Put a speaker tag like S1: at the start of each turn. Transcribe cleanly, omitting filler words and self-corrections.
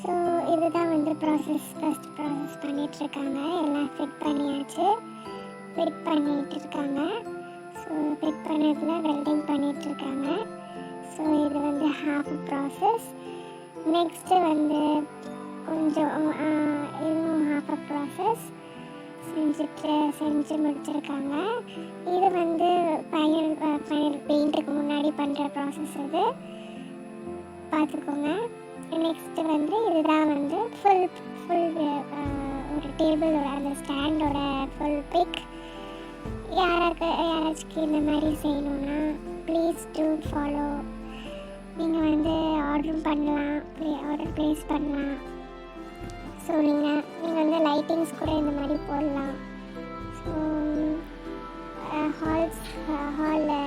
S1: So இதுதான் வந்து first process பண்ணிகிட்ருக்காங்க. எல்லாம் ஃபிட் பண்ணியாச்சு. ஃபிட் பண்ணிகிட்ருக்காங்க. ஸோ ஃபிட் பண்ணதில் வெல்டிங் பண்ணிகிட்ருக்காங்க. ஸோ இது வந்து ஹாஃப் ப்ராசஸ். நெக்ஸ்ட்டு வந்து கொஞ்சம் இன்னும் ஹாஃப் ப்ராசஸ் செஞ்சு முடிச்சிருக்காங்க. இது வந்து ஃபைனல் பெயிண்ட்டுக்கு முன்னாடி பண்ணுற ப்ராசஸ் இது பார்த்துக்கோங்க. நெக்ஸ்ட்டு வந்து இதுதான் வந்து ஃபுல் ஒரு டேபிளோட அந்த ஸ்டாண்டோட ஃபுல் பிக். யாராச்சும் இந்த மாதிரி செய்யணுன்னா ப்ளீஸ் டூ ஃபாலோ. நீங்கள் வந்து ஆர்டரும் பண்ணலாம், ஆர்டர் ப்ளேஸ் பண்ணலாம். ஸோ நீங்கள் வந்து லைட்டிங்ஸ் கூட இந்த மாதிரி போடலாம். ஸோ ஹாலில்